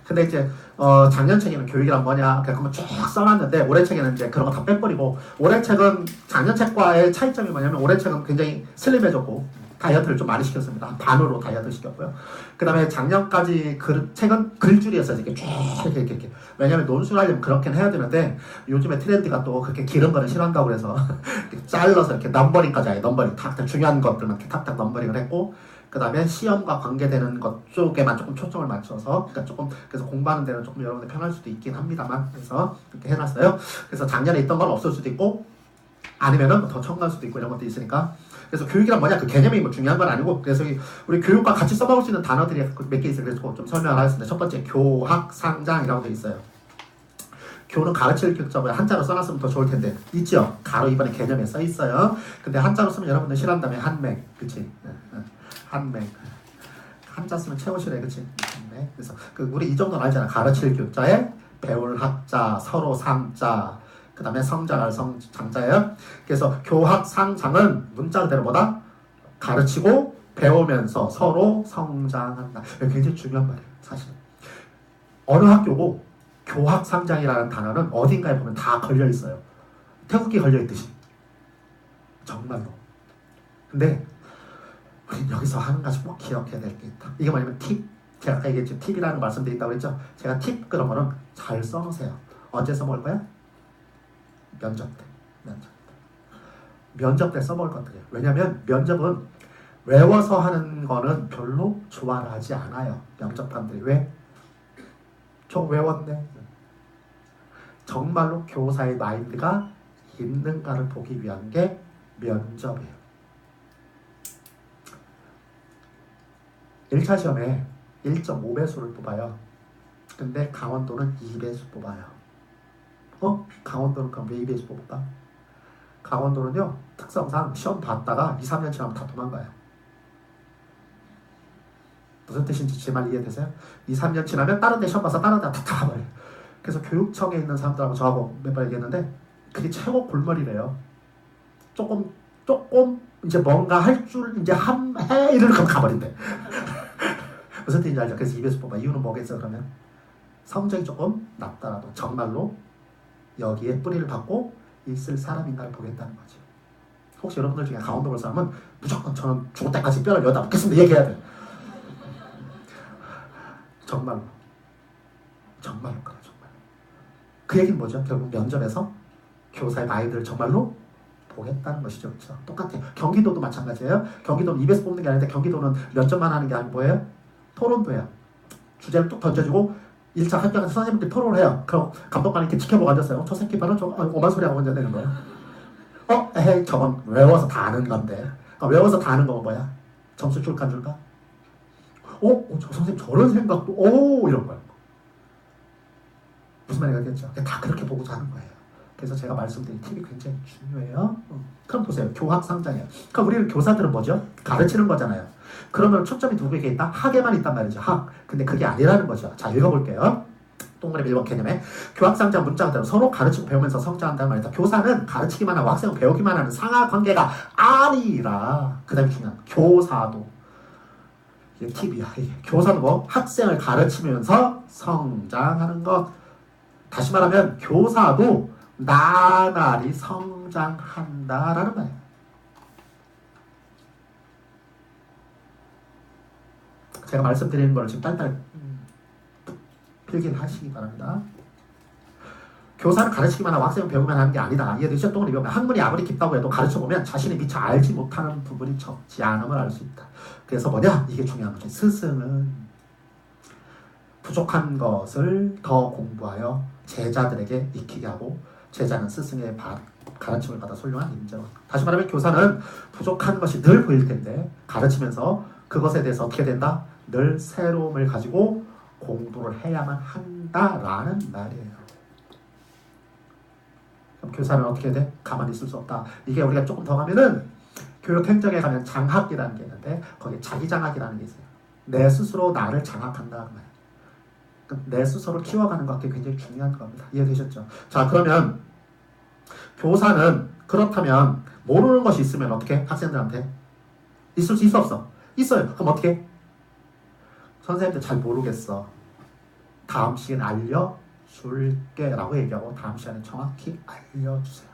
근데 이제 작년 책에는 교육이란 뭐냐 그러면 쭉 써놨는데 올해 책에는 이제 그런 거 다 빼버리고 올해 책은 작년 책과의 차이점이 뭐냐면 올해 책은 굉장히 슬림해졌고 다이어트를 좀 많이 시켰습니다. 한 반으로 다이어트 시켰고요. 그 다음에 작년까지 책은 글줄이었어요. 이렇게 쭉 이렇게. 왜냐면 논술을 하려면 그렇게는 해야 되는데 요즘에 트렌드가 또 그렇게 기른 거를 싫어한다고 그래서 잘라서 이렇게 넘버링까지 아예 넘버링 탁 중요한 것들만 이렇게 탁탁 넘버링을 했고 그 다음에 시험과 관계되는 것 쪽에만 조금 초점을 맞춰서 그러니까 조금 그래서 공부하는 데는 조금 여러분들 편할 수도 있긴 합니다만 그래서 이렇게 해놨어요. 그래서 작년에 있던 건 없을 수도 있고 아니면은 더 첨가할 수도 있고 이런 것도 있으니까 그래서 교육이란 뭐냐 그 개념이 뭐 중요한 건 아니고 그래서 우리 교육과 같이 써먹을 수 있는 단어들이 몇 개 있어요. 그래서 좀 설명을 하겠습니다. 첫 번째 교학상장이라고 되어 있어요. 교는 가르칠 교자고요. 한자로 써놨으면 더 좋을 텐데 있죠. 가로 이번에 개념에 써 있어요. 근데 한자로 쓰면 여러분들 싫어한다며 한맹 그치? 한맹 한자 쓰면 최고시래 그치? 한맹 그래서 우리 이 정도는 알잖아. 가르칠 교자에 배울 학자 서로 상자 그 다음에 성장할 장자예요. 그래서 교학상장은 문자 그대로 뭐다? 가르치고 배우면서 서로 성장한다. 굉장히 중요한 말이에요. 사실은. 어느 학교고 교학상장이라는 단어는 어딘가에 보면 다 걸려있어요. 태극기 걸려있듯이. 정말로. 근데 우리 여기서 한 가지 꼭 기억해야 될 게 있다. 이게 뭐냐면 팁. 제가 아까 얘기했죠. 팁이라는 거 말씀드린다고 했죠. 제가 팁 그런 거는 잘 써놓으세요. 언제 써먹을 거야? 면접 때. 면접 때 써먹을 것들이에요. 왜냐면 면접은 외워서 하는 거는 별로 좋아를 하지 않아요. 면접관들이. 왜? 저 외웠네. 정말로 교사의 마인드가 있는가를 보기 위한 게 면접이에요. 1차 시험에 1.5배수를 뽑아요. 근데 강원도는 2배수 뽑아요. 강원도는 그럼 왜 2배수 뽑을까? 강원도는요 특성상 시험 봤다가 2-3년 지나면 다 도망가요. 무슨 뜻인지 제 말 이해되세요? 2-3년 지나면 다른 데 시험 봐서 다른 데 다 가버려요. 그래서 교육청에 있는 사람들하고 저하고 몇 번 얘기했는데 그게 최고 골머리래요. 조금 이제 뭔가 할 줄 이제 해 이러면 가버린대. 무슨 뜻인지 알죠? 그래서 2배수 뽑아. 이유는 뭐겠어 그러면? 성적이 조금 낮더라도 정말로 여기에 뿌리를 받고 있을 사람인가를 보겠다는 거지. 혹시 여러분들 중에 강원도 볼 사람은 무조건 저는 죽을 때까지 뼈를 여다 묻겠습니다 얘기해야 돼. 정말로 그래 정말. 그 얘기는 뭐죠? 결국 면접에서 교사의 마인드를 정말로 보겠다는 것이죠. 그렇죠? 똑같아요. 경기도도 마찬가지예요. 경기도는 입에서 뽑는 게 아닌데 경기도는 면접만 하는 게 아니고 뭐예요? 토론도 해요. 주제를 뚝 던져주고 1차 합격한 선생님들 토론을 해요. 그럼 감독관이 이렇게 지켜보고 앉았어요. 저 새끼 바로 오만 소리 하고 앉아야 되는 거예요. 에헤이 저건 외워서 다 아는 건데. 외워서 다 아는 건 뭐야? 점수 줄까 안 줄까? 저 선생님 저런 생각도 이런 거예요. 무슨 말인가 겠죠? 다 그렇게 보고자 하는 거예요. 그래서 제가 말씀드린 팁이 굉장히 중요해요. 그럼 보세요. 교학상장이에요. 그럼 우리 교사들은 뭐죠? 가르치는 거잖아요. 그러면 초점이 누구에게 있다? 학에만 있단 말이죠. 학. 근데 그게 아니라는 거죠. 자, 읽어볼게요. 동그라미 1번 개념에 교학상장 문자 그대로 서로 가르치고 배우면서 성장한다는 말이다. 교사는 가르치기만 하고 학생은 배우기만 하는 상하관계가 아니라 그 다음에 중요한 교사도 이게 팁이야. 교사는 뭐? 학생을 가르치면서 성장하는 것. 다시 말하면 교사도 나날이 성장한다라는 말이에요. 제가 말씀드리는 걸 지금 딸딸 필기하시기 바랍니다. 교사는 가르치기만 하고 학생은 배우기만 하는 게 아니다. 이해되시죠? 또 학문이 아무리 깊다고 해도 가르쳐보면 자신이 미처 알지 못하는 부분이 적지 않음을 알 수 있다. 그래서 뭐냐? 이게 중요한 거죠. 스승은 부족한 것을 더 공부하여 제자들에게 익히게 하고 제자는 스승의 가르침을 받아 훌륭한 인정. 다시 말하면 교사는 부족한 것이 늘 보일 텐데 가르치면서 그것에 대해서 어떻게 된다? 늘 새로움을 가지고 공부를 해야만 한다라는 말이에요. 그럼 교사는 어떻게 돼? 가만히 있을 수 없다. 이게 우리가 조금 더 가면은 교육행정에 가면 장학이라는 게 있는데 거기에 자기장학이라는 게 있어요. 내 스스로 나를 장학한다는 말이에요. 내 스스로 키워가는 것이 굉장히 중요한 겁니다. 이해되셨죠? 자, 그러면 교사는 그렇다면 모르는 것이 있으면 어떻게? 학생들한테 있을 수 있어 없어? 있어요. 그럼 어떻게? 선생님들 잘 모르겠어. 다음 시간에 알려줄게 라고 얘기하고 다음 시간에 정확히 알려주세요.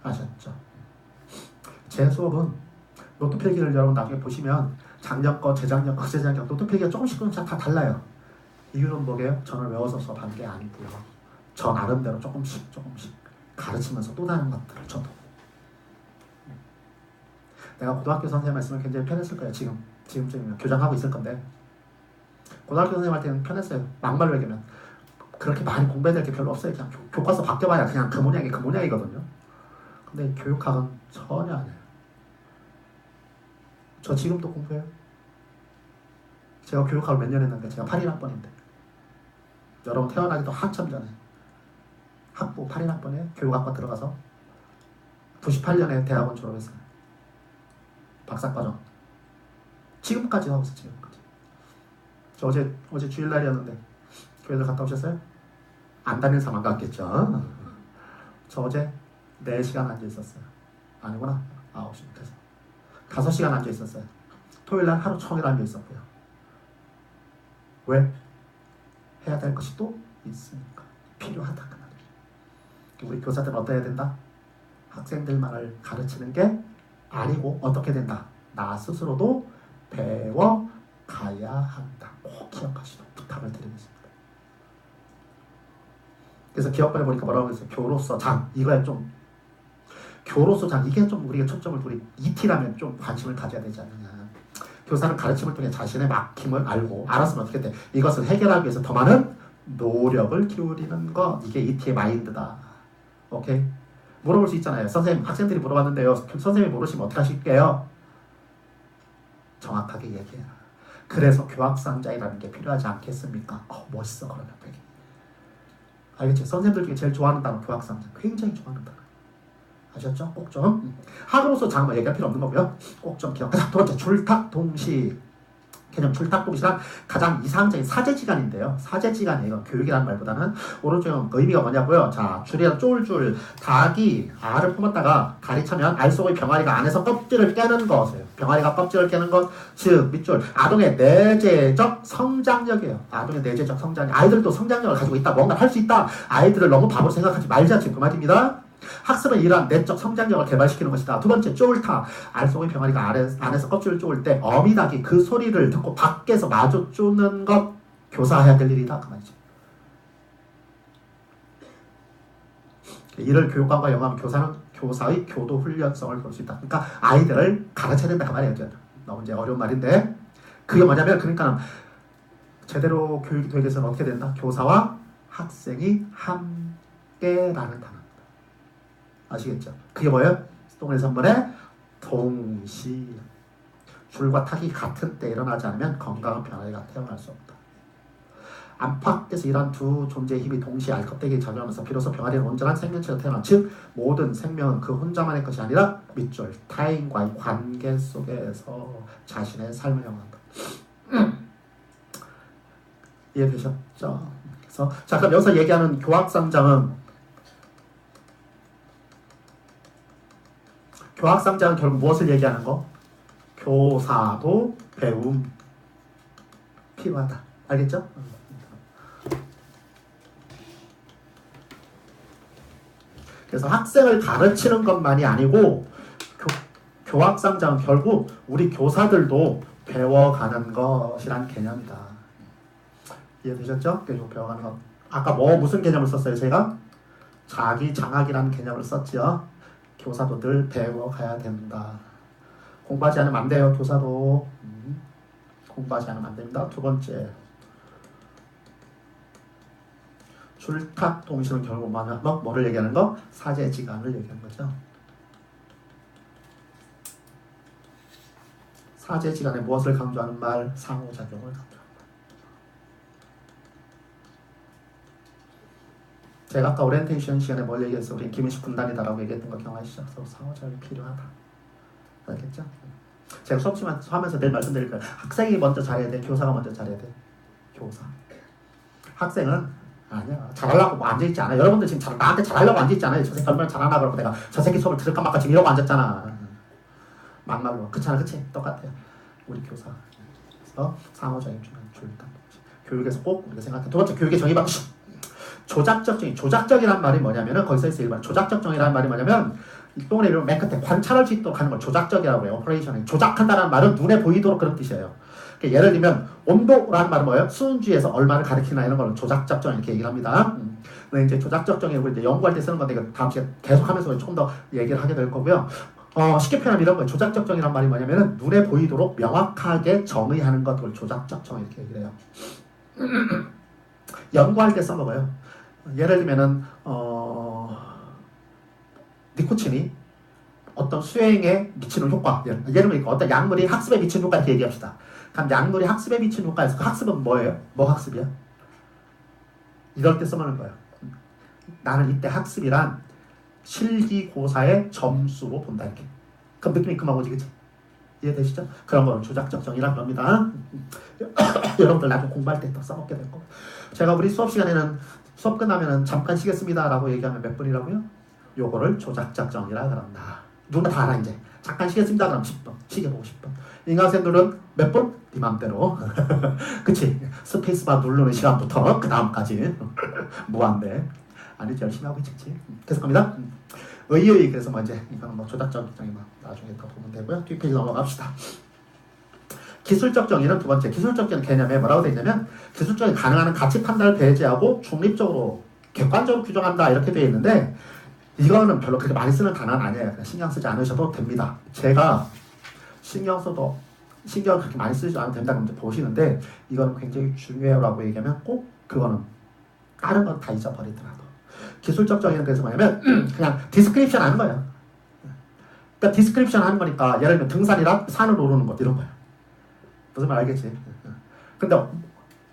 아셨죠? 제 수업은 노트 필기를 여러분 나중에 보시면 작년 거, 재작년 거, 재작년 노트 필기가 조금씩 다 달라요. 이유는 뭐게요? 저는 외워서 수업한 게 아니고요. 저 나름대로 조금씩 가르치면서 또 다른 것들을 저도. 내가 고등학교 선생님 말씀을 굉장히 편했을 거예요. 지금쯤이면 교장하고 있을 건데 고등학교 선생님 할 때는 편했어요. 막말로 얘기하면 그렇게 많이 공부해야 될 게 별로 없어요. 그냥 교과서 바뀌어봐야 그냥 그 모양이거든요. 근데 교육학은 전혀 안 해요. 저 지금도 공부해요. 제가 교육학을 몇 년 했는데 제가 81학번인데 여러분 태어나기도 한참 전에 학부 81학번에 교육학과 들어가서 98년에 대학원 졸업했어요. 박사과정. 지금까지 하고 있어요. 지금까지. 저 어제 주일날이었는데 교회들 갔다 오셨어요? 안 다니는 사람 안 갔겠죠? 저 어제 4시간 앉아 있었어요. 아니구나. 9시부터 5시간 앉아 있었어요. 토요일날 하루 종일 앉아 있었고요. 왜? 해야 될 것이 또 있으니까. 필요하다 그 말이에요. 우리 교사들은 어떠해야 된다? 학생들만을 가르치는 게 아니고 어떻게 된다? 나 스스로도 배워가야 한다. 꼭 기억하시도록 부탁을 드리겠습니다. 그래서 기억관에 보니까 뭐라고 했어요? 교로서 장. 이거에 좀 교로서 장. 이게 좀 우리가 초점을 우리 ET라면 좀 관심을 가져야 되지 않느냐. 교사는 가르침을 통해 자신의 막힘을 알고 알았으면 어떻게 돼? 이것을 해결하기 위해서 더 많은 노력을 기울이는 것. 이게 ET의 마인드다. 오케이? 물어볼 수 있잖아요. 선생님, 학생들이 물어봤는데요. 선생님이 모르시면 어떻게 하실게요? 정확하게 얘기해라. 그래서 교학상자이라는 게 필요하지 않겠습니까? 멋있어 그러면 되게. 알겠죠? 선생님들 중에 제일 좋아하는 단어 교학상자. 굉장히 좋아하는 단어. 아셨죠? 꼭 좀. 학으로서 장뭐 얘기할 필요 없는 거고요. 꼭 좀 기억하자. 두 번째, 줄탁동시. 개념 줄탁동시란 가장 이상적인 사제지간인데요. 사제지간이에요. 교육이라는 말보다는 오른쪽 의미가 뭐냐고요. 자, 줄이랑 쫄줄 닭이 알을 품었다가 다리 차면 알 속의 병아리가 안에서 껍질을 깨는 것이에요. 병아리가 껍질을 깨는 것, 즉 밑줄 아동의 내재적 성장력이에요. 아동의 내재적 성장력. 아이들도 성장력을 가지고 있다. 뭔가 할 수 있다. 아이들을 너무 바보로 생각하지 말자. 지금 그 말입니다. 학습은 이러한 내적 성장력을 개발시키는 것이다. 두 번째, 쫄타. 알 속의 병아리가 안에서 껍질을 쪼을 때 어미닭이 그 소리를 듣고 밖에서 마주 쪼는 것 교사해야 될 일이다. 그 말이죠. 이를 교육관과 영하면 교사는 교사의 교도 훈련성을 볼 수 있다. 그러니까 아이들을 가르쳐야 된다. 그 말이에요. 너무 이제 어려운 말인데 그게 뭐냐면 그러니까 제대로 교육이 되기 위해서는 어떻게 된다? 교사와 학생이 함께라는 단어. 아시겠죠? 그게 뭐예요? 동일 선물의 동시. 줄과 탁이 같은 때 일어나지 않으면 건강한 병아리가 태어날 수 없다. 안팎에서 이러한 두 존재의 힘이 동시에 알껍데기에 작용하면서 비로소 병아리는 온전한 생명체로 태어난 즉 모든 생명은 그 혼자만의 것이 아니라 밑줄 타인과의 관계 속에서 자신의 삶을 영한다. 이해되셨죠? 그래서 자 그럼 여기서 얘기하는 교학상장은 결국 무엇을 얘기하는 거? 교사도 배움 필요하다. 알겠죠? 그래서 학생을 가르치는 것만이 아니고 교학상장은 결국 우리 교사들도 배워가는 것이란 개념이다. 이해되셨죠? 계속 배워가는 것. 아까 무슨 개념을 썼어요? 제가 자기 장학이라는 개념을 썼죠. 교사도 늘 배워가야 된다. 공부하지 않으면 안 돼요. 교사도 공부하지 않으면 안 됩니다. 두 번째, 줄탁동시는 결국 뭐를 얘기하는 거? 사제지간을 얘기하는 거죠. 사제지간에 무엇을 강조하는 말? 상호작용을 강조합니다. 제가 아까 오리엔테이션 시간에 뭘 얘기했어요? 우리 김인식 군단이다라고 얘기했던 거 기억하시죠? 상호작용이 필요하다. 알겠죠? 제가 수업 하면서 늘 말씀드릴 거예요. 학생이 먼저 잘해야 돼? 교사가 먼저 잘해야 돼? 교사. 학생은 아니야. 잘하려고 앉아있지 않아. 여러분들 지금 나한테 잘하려고 앉아있지 않아요. 저 새끼 얼마나 잘하나 그러고 내가 저 새끼 수업을 들을까 말까 지금 이러고 앉았잖아. 막말로. 그렇잖아. 그치? 똑같아요. 우리 교사. 그래서 상호작용 중요한 줄다. 교육에서 꼭 우리가 생각해. 두 번째, 교육의 정의 방식. 조작적 정의. 조작적이란 말이 뭐냐면은 거기서 있어 일반 조작적 정의라는 말이 뭐냐면 똥을 이루면 맨 끝에 관찰할 수 있도록 하는 걸 조작적이라고 해요. 오퍼레이션을 조작한다는 말은 눈에 보이도록 그런 뜻이에요. 그러니까 예를 들면 온도라는 말은 뭐예요? 수은주에서 얼마를 가리키나 이런 걸 조작적 정의 이렇게 얘기를 합니다. 근데 이제 조작적 정의를 이제 연구할 때 쓰는 건데 이거 다음 시간에 계속하면서 조금 더 얘기를 하게 될 거고요. 쉽게 표현하면 이런 거예요. 조작적 정의란 말이 뭐냐면은 눈에 보이도록 명확하게 정의하는 것, 그걸 조작적 정의 이렇게 얘기를 해요. 연구할 때 써먹어요. 예를 들면은 니코틴이 어떤 수행에 미치는 효과, 예를 들면 어떤 약물이 학습에 미치는 효과 이렇게 얘기합시다. 그럼 약물이 학습에 미치는 효과에서 그 학습은 뭐예요? 뭐 학습이야? 이럴 때 써먹는 거예요. 나는 이때 학습이란 실기고사의 점수로 본다 이렇게. 그럼 느낌이 그만 오지, 그치? 이해되시죠? 그런 거는 조작적 정의라 그럽니다. 여러분들 나중에 공부할 때 또 써먹게 될 거고. 제가 우리 수업 시간에는 수업 끝나면은 잠깐 쉬겠습니다 라고 얘기하면 몇 분이라고요? 요거를 조작적 정의라 그런다. 누구나 다 알아 이제. 잠깐 쉬겠습니다 그럼 10분. 쉬게 보고 10분. 인간생들은 몇 분? 네 맘대로. 그치? 스페이스바 누르는 시간부터 그 다음까지 무한대. 아니지, 열심히 하고 있지. 계속합니다. 의의, 그래서 뭐 이제 이거는 뭐 조작적 정의 나중에 더 보면 되고요. 뒷페이지 넘어갑시다. 기술적 정의는 두 번째. 기술적 정의 개념에 뭐라고 되어 있냐면 기술적인 가능한 가치 판단을 배제하고 중립적으로 객관적으로 규정한다 이렇게 되어 있는데 이거는 별로 그렇게 많이 쓰는 단어는 아니에요. 그냥 신경 쓰지 않으셔도 됩니다. 제가 신경을 그렇게 많이 쓰지 않아도 된다고 보시는데 이거는 굉장히 중요해요라고 얘기하면 꼭 그거는 다른 건 다 잊어버리더라도 기술적 정의는 그래서 뭐냐면 그냥 디스크립션 하는 거예요. 그러니까 디스크립션 하는 거니까 예를 들면 등산이랑 산을 오르는 것 이런 거예요. 무슨 말 알겠지? 근데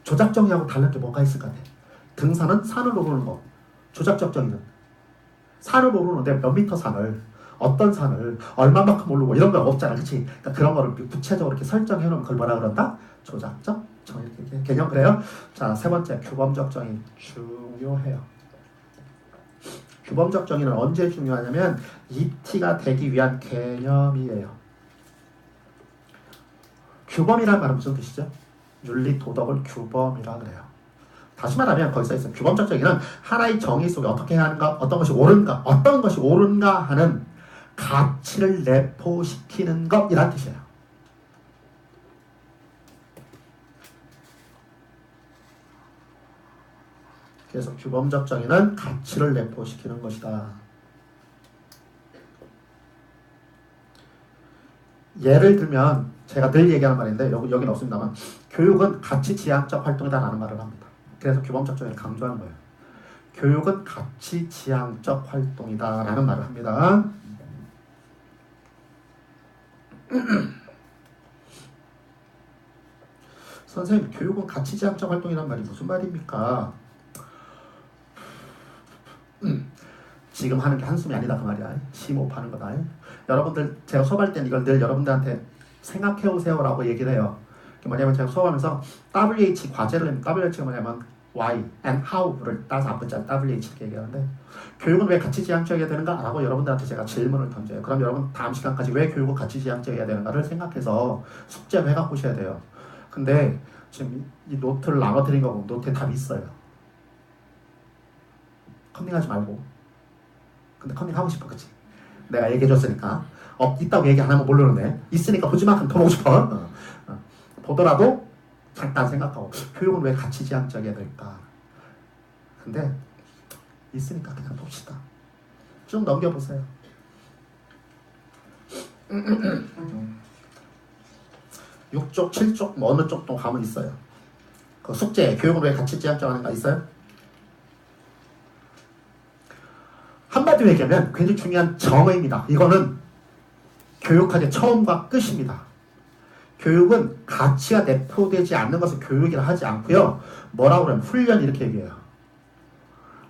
조작 정의하고 다른 게 뭐가 있을 것 같아? 등산은 산을 오르는 거. 조작적 정의는 산을 오르는데 몇 미터 산을 어떤 산을 얼마만큼 오르고 이런 거 없잖아, 그렇지? 그러니까 그런 거를 구체적으로 이렇게 설정해 놓으면 그걸 뭐라 그런다? 조작적 정의 이렇게 개념 그래요. 자, 세 번째 규범적 정의 중요해요. 규범적 정의는 언제 중요하냐면 입티가 되기 위한 개념이에요. 규범이란 말은 무슨 뜻이죠? 윤리 도덕을 규범이라 그래요. 다시 말하면 거기서 있어요. 규범적 정의는 하나의 정의 속에 어떻게 해야 하는가, 어떤 것이 옳은가 하는 가치를 내포시키는 것이란 뜻이에요. 그래서 규범적 정의는 가치를 내포시키는 것이다. 예를 들면 제가 늘 얘기하는 말인데 여기는 없습니다만 교육은 가치 지향적 활동이다라는 말을 합니다. 그래서 규범적 정의를 강조하는 거예요. 교육은 가치 지향적 활동이다라는 말을 합니다. 선생님, 교육은 가치 지향적 활동이란 말이 무슨 말입니까? 지금 하는 게 한숨이 아니다 그 말이야. 심호흡하는 거다. 여러분들 제가 수업할 때는 이걸 늘 여러분들한테 생각해 오세요라고 얘기를 해요. 뭐냐면 제가 수업하면서 WH 과제를 내면 WH가 뭐냐면 Why and How를 따서 앞글자 WH 이렇게 얘기하는데 교육은 왜 가치 지향적이어야 되는가? 라고 여러분들한테 제가 질문을 던져요. 그럼 여러분 다음 시간까지 왜 교육은 가치 지향적이어야 되는가를 생각해서 숙제를 해갖고 오셔야 돼요. 근데 지금 이 노트를 나눠드린 거고 노트에 답이 있어요. 컨닝하지 말고. 근데 컨닝하고 싶어, 그치? 내가 얘기해줬으니까. 있다고 얘기 안 하면 모르는데 있으니까 보지만큼 더 보고 싶어. 보더라도 잠깐 생각하고 교육은 왜 가치 지향적이어야 될까? 근데 있으니까 그냥 봅시다. 쭉 넘겨보세요. 6쪽, 7쪽 뭐 어느 쪽도 가면 있어요. 그 숙제 교육은 왜 가치 지향적하는가 있어요? 한마디로 얘기하면 굉장히 중요한 정의입니다. 이거는 교육학의 처음과 끝입니다. 교육은 가치가 내포되지 않는 것을 교육이라 하지 않고요. 뭐라고 그러면 훈련 이렇게 얘기해요.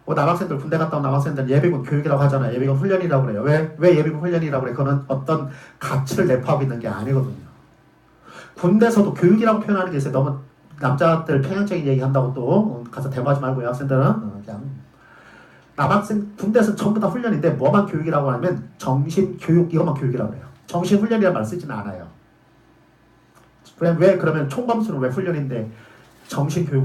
남학생들 군대 갔다 온 남학생들 예비군 교육이라고 하잖아요. 예비군 훈련이라고 그래요. 왜 예비군 훈련이라고 그래? 그거는 어떤 가치를 내포하고 있는 게 아니거든요. 군대에서도 교육이라고 표현하는 게 있어요. 너무 남자들 편향적인 얘기한다고 또 가서 대모하지 말고요. 학생들은 그냥 남학생 군대에서 전부 다 훈련인데 뭐만 교육이라고 하면 정신교육 이것만 교육이라고 해요. 정신훈련이라는 말 쓰지는 않아요. 왜 그러면 총검술은 왜 훈련인데 정신교육